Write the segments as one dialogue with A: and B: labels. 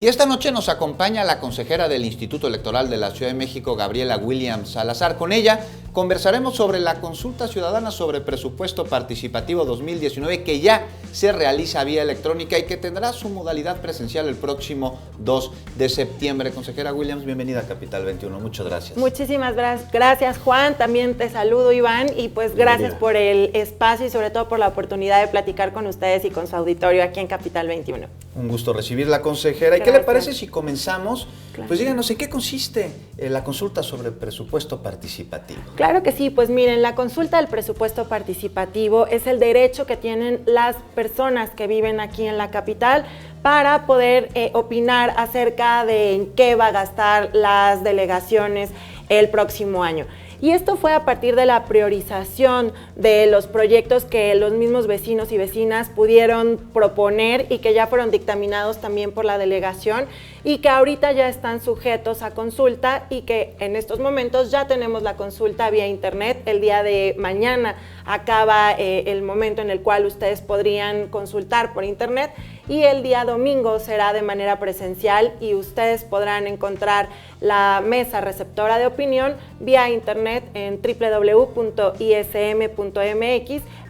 A: Y esta noche nos acompaña la consejera del Instituto Electoral de la Ciudad de México, Gabriela Williams Salazar. Con ella conversaremos sobre la consulta ciudadana sobre presupuesto participativo 2019 que ya se realiza vía electrónica y que tendrá su modalidad presencial el próximo 2 de septiembre. Consejera Williams, bienvenida a Capital 21. Muchas gracias.
B: Muchísimas gracias, Juan. También te saludo, Iván, y pues gracias por el espacio y sobre todo por la oportunidad de platicar con ustedes y con su auditorio aquí en Capital 21.
A: Un gusto recibir la consejera. ¿Y qué le parece si comenzamos?
B: Claro.
A: Pues díganos, ¿en qué consiste la consulta sobre presupuesto participativo?
B: Claro que sí, pues miren, la consulta del presupuesto participativo es el derecho que tienen las personas que viven aquí en la capital para poder opinar acerca de en qué va a gastar las delegaciones el próximo año. Y esto fue a partir de la priorización de los proyectos que los mismos vecinos y vecinas pudieron proponer y que ya fueron dictaminados también por la delegación y que ahorita ya están sujetos a consulta y que en estos momentos ya tenemos la consulta vía internet. El día de mañana acaba el momento en el cual ustedes podrían consultar por internet y el día domingo será de manera presencial y ustedes podrán encontrar la mesa receptora de opinión vía internet en www.ism.mx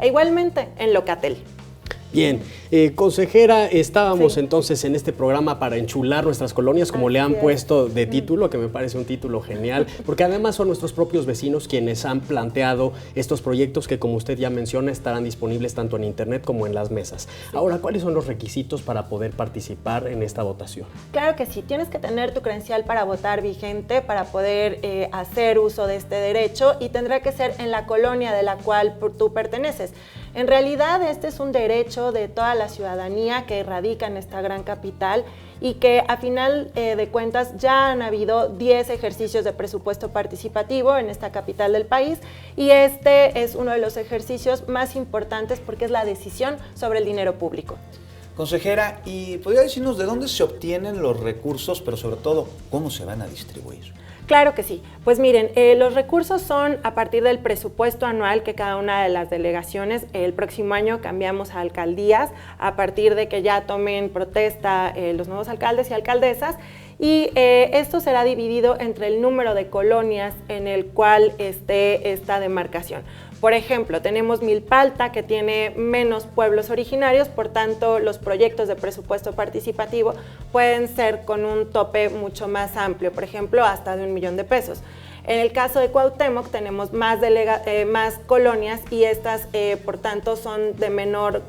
B: e igualmente en Locatel.
C: Bien, consejera, estábamos entonces en este programa para enchular nuestras colonias, como le han puesto de título, que me parece un título genial, porque además son nuestros propios vecinos quienes han planteado estos proyectos que, como usted ya menciona, estarán disponibles tanto en internet como en las mesas. Ahora, ¿cuáles son los requisitos para poder participar en esta votación?
B: Claro que sí, tienes que tener tu credencial para votar vigente para poder hacer uso de este derecho y tendrá que ser en la colonia de la cual tú perteneces. En realidad, este es un derecho de toda la ciudadanía que radica en esta gran capital y que a final de cuentas ya han habido 10 ejercicios de presupuesto participativo en esta capital del país y este es uno de los ejercicios más importantes porque es la decisión sobre el dinero público.
A: Consejera, ¿y podría decirnos de dónde se obtienen los recursos, pero sobre todo, cómo se van a distribuir?
B: Claro que sí. Pues miren, los recursos son a partir del presupuesto anual que cada una de las delegaciones, el próximo año cambiamos a alcaldías, a partir de que ya tomen protesta los nuevos alcaldes y alcaldesas, y esto será dividido entre el número de colonias en el cual esté esta demarcación. Por ejemplo, tenemos Milpalta, que tiene menos pueblos originarios, por tanto, los proyectos de presupuesto participativo pueden ser con un tope mucho más amplio, por ejemplo, hasta de $1 millón. En el caso de Cuauhtémoc tenemos más colonias y estas, por tanto, son de menor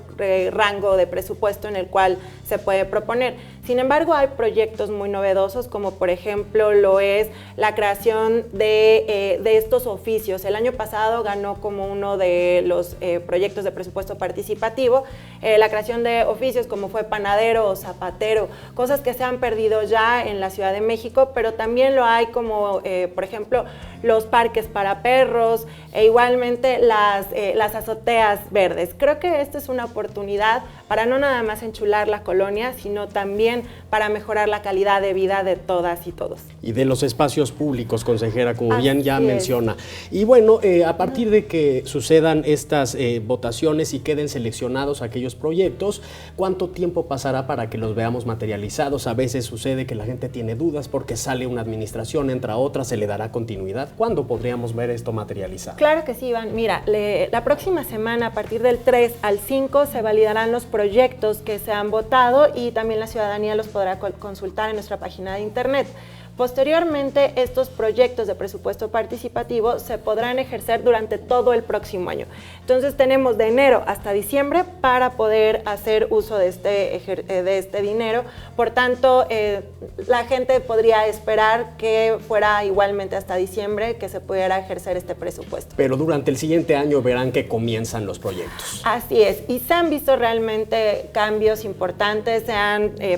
B: rango de presupuesto en el cual se puede proponer. Sin embargo, hay proyectos muy novedosos, como por ejemplo lo es la creación de estos oficios. El año pasado ganó como uno de los proyectos de presupuesto participativo la creación de oficios como fue panadero o zapatero, cosas que se han perdido ya en la Ciudad de México, pero también lo hay como, por ejemplo, los parques para perros e igualmente las azoteas verdes. Creo que esta es una oportunidad para no nada más enchular la colonia, sino también para mejorar la calidad de vida de todas y todos.
C: Y de los espacios públicos, consejera, como bien ya menciona. Y bueno, a partir de que sucedan estas votaciones y queden seleccionados aquellos proyectos, ¿cuánto tiempo pasará para que los veamos materializados? A veces sucede que la gente tiene dudas porque sale una administración, entra otra, ¿se le dará continuidad? ¿Cuándo podríamos ver esto materializado?
B: Claro que sí, Iván. Mira, la próxima semana, a partir del 3 al 5, se validarán los proyectos que se han votado y también la ciudadanía los podrá consultar en nuestra página de internet. Posteriormente, estos proyectos de presupuesto participativo se podrán ejercer durante todo el próximo año. Entonces, tenemos de enero hasta diciembre para poder hacer uso de este dinero. Por tanto, la gente podría esperar que fuera igualmente hasta diciembre que se pudiera ejercer este presupuesto.
C: Pero durante el siguiente año verán que comienzan los proyectos.
B: Así es, y se han visto realmente cambios importantes.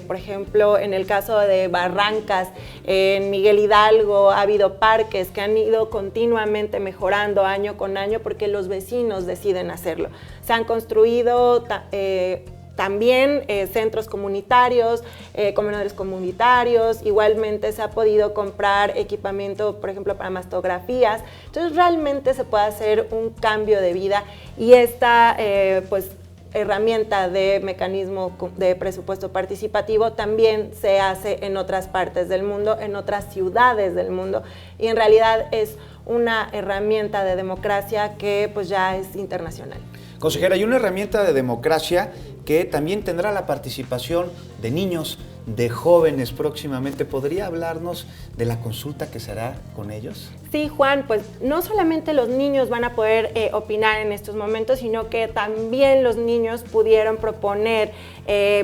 B: Por ejemplo, en el caso de Barrancas, en Miguel Hidalgo ha habido parques que han ido continuamente mejorando año con año porque los vecinos deciden hacerlo. Se han construido también centros comunitarios, comedores comunitarios, igualmente se ha podido comprar equipamiento, por ejemplo, para mastografías. Entonces realmente se puede hacer un cambio de vida y esta herramienta de mecanismo de presupuesto participativo también se hace en otras partes del mundo, en otras ciudades del mundo, y en realidad es una herramienta de democracia que pues ya es internacional.
A: Consejera, hay una herramienta de democracia que también tendrá la participación de niños, de jóvenes próximamente. ¿Podría hablarnos de la consulta que se hará con ellos?
B: Sí, Juan, pues no solamente los niños van a poder opinar en estos momentos, sino que también los niños pudieron proponer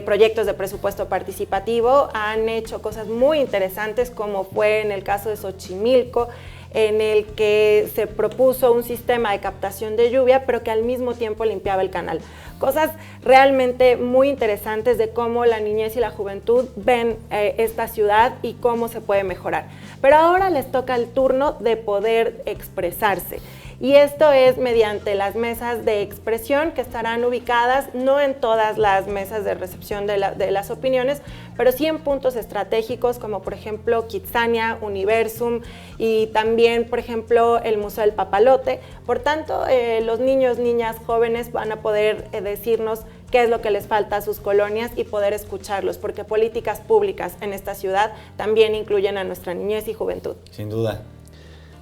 B: proyectos de presupuesto participativo. Han hecho cosas muy interesantes, como fue en el caso de Xochimilco, en el que se propuso un sistema de captación de lluvia, pero que al mismo tiempo limpiaba el canal. Cosas realmente muy interesantes de cómo la niñez y la juventud ven esta ciudad y cómo se puede mejorar. Pero ahora les toca el turno de poder expresarse. Y esto es mediante las mesas de expresión que estarán ubicadas no en todas las mesas de recepción de las opiniones, pero sí en puntos estratégicos como por ejemplo Kitsania, Universum y también por ejemplo el Museo del Papalote. Por tanto, los niños, niñas, jóvenes van a poder decirnos qué es lo que les falta a sus colonias y poder escucharlos, porque políticas públicas en esta ciudad también incluyen a nuestra niñez y juventud.
A: Sin duda.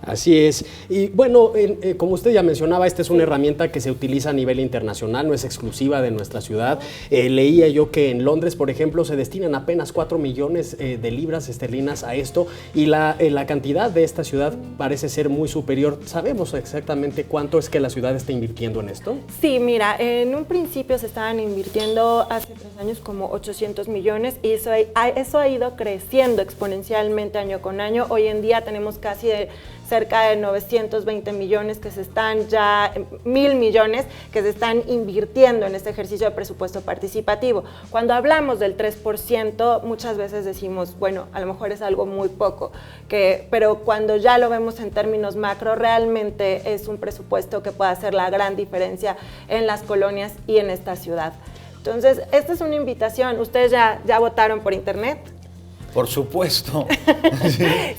C: Así es. Y bueno, como usted ya mencionaba, esta es una herramienta que se utiliza a nivel internacional, no es exclusiva de nuestra ciudad. Leía yo que en Londres, por ejemplo, se destinan apenas 4 millones de libras esterlinas a esto, y la cantidad de esta ciudad parece ser muy superior. ¿Sabemos exactamente cuánto es que la ciudad está invirtiendo en esto?
B: Sí, mira, en un principio se estaban invirtiendo hace 3 años como 800 millones y eso ha ido creciendo exponencialmente año con año. Hoy en día tenemos casi cerca de 920 millones que se están ya, 1.000 millones que se están invirtiendo en este ejercicio de presupuesto participativo. Cuando hablamos del 3%, muchas veces decimos, bueno, a lo mejor es algo muy poco, pero cuando ya lo vemos en términos macro, realmente es un presupuesto que puede hacer la gran diferencia en las colonias y en esta ciudad. Entonces, esta es una invitación. ¿Ustedes ya votaron por internet?
A: Por supuesto.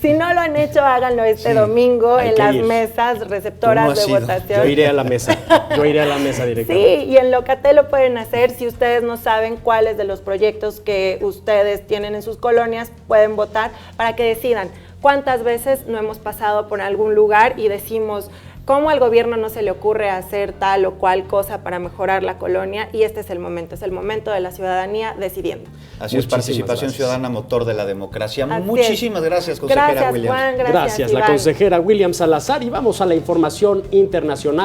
B: Si no lo han hecho, háganlo este domingo en las mesas receptoras de votación.
C: Yo iré a la mesa directamente.
B: Sí, y en Locatel lo pueden hacer. Si ustedes no saben cuáles de los proyectos que ustedes tienen en sus colonias, pueden votar para que decidan cuántas veces no hemos pasado por algún lugar y decimos, ¿cómo al gobierno no se le ocurre hacer tal o cual cosa para mejorar la colonia? Y este es el momento de la ciudadanía decidiendo.
A: Así es, participación ciudadana, motor de la democracia. Muchísimas gracias, consejera
B: Gracias,
A: Williams.
B: Juan,
C: Gracias,
B: Iván.
C: la consejera Williams Salazar. Y vamos a la información internacional.